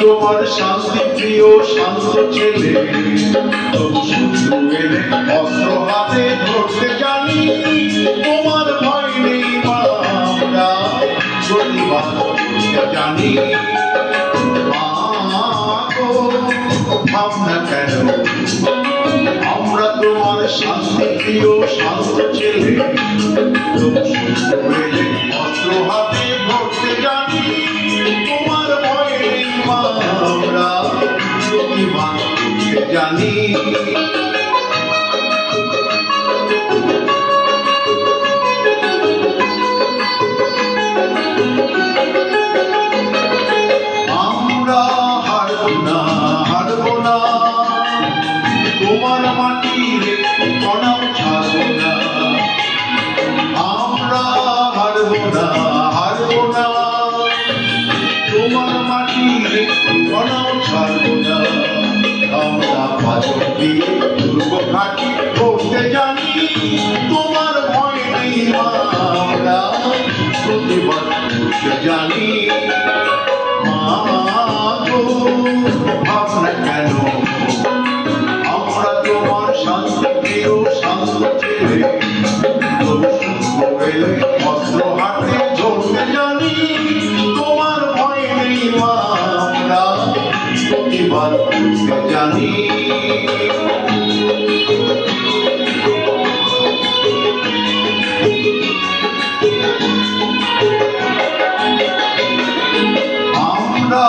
তোমার শান্তি প্রিয় শান্ত ছেলে অস্ত্র হাতে ধরতে জানি তোমার ভয় নেই আমরা প্রতিবাদ করতে জানি ভাবনা কেন আমরা তোমার শান্তি প্রিয় শান্ত ছেলে অস্ত্র হাতে ধরতে জানি তোমার ভয় নেই আমরা প্রতিবাদ করতে জানি আমরা হারব না তোমার মাটির কণাও ছাড়ব না আমরা হারব না তোমার মাটির কণাও ছাড়ব না আমরা পাথর দিয়ে দুর্গ ঘাটি করতে জানি তোমার ভয় নেই আমরা প্রতিবাদ করতে জানি ভাবনা কেন আমরা তোমার শান্তি প্রিয় শান্ত ছেলে অস্ত্র হাতে ধরতে জানি তোমার ভয় নেই আমরা প্রতিবাদ করতে জানি আমরা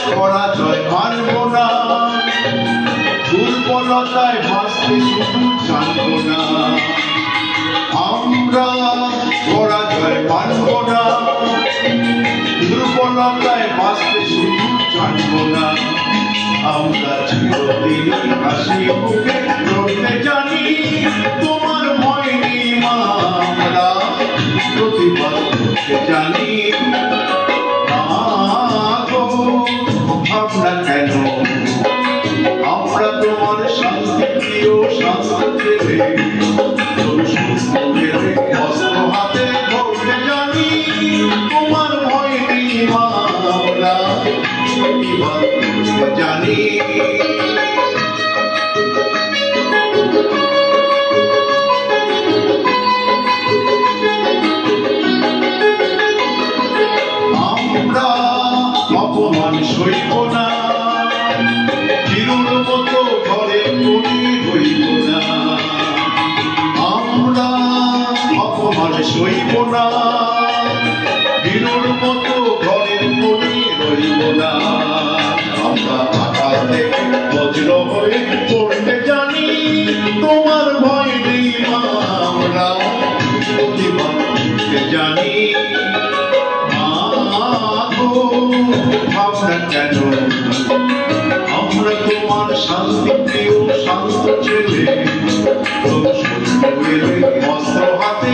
পরাজয় মানব না দুর্বলতায় ভাসতে শুধু জানব না আমরা পরাজয় মানব না দুর্বলতায় ভাসতে শুধু জানব না আমরা চিরদিন হাসি মুখে লড়তে জানি তোমার ভয় নেই আমরা প্রতিবাদ করতে জানি ভাবনা কেন আমরা তোমার শান্তি প্রিয় শান্ত ছেলে অস্ত্র হাতে ধরতে জানি তোমার ভয় নেই আমরা প্রতিবাদ করতে জানি আমরা অপমান সইব না চিরুর মতো ঘরে পড়ি হইব না আমরা অপমান সইব না চিরুর মতো ঘরে পড়ি রইব না আমরা আকাশ থেকে বজ্র হয়ে পড়তে জানি তোমার ভয় নেই আমরা প্রতিবাদ করতে জানি ভাবনা কেন আমরা তোমার শান্তি প্রিয় শান্ত ছেলে অস্ত্র হাতে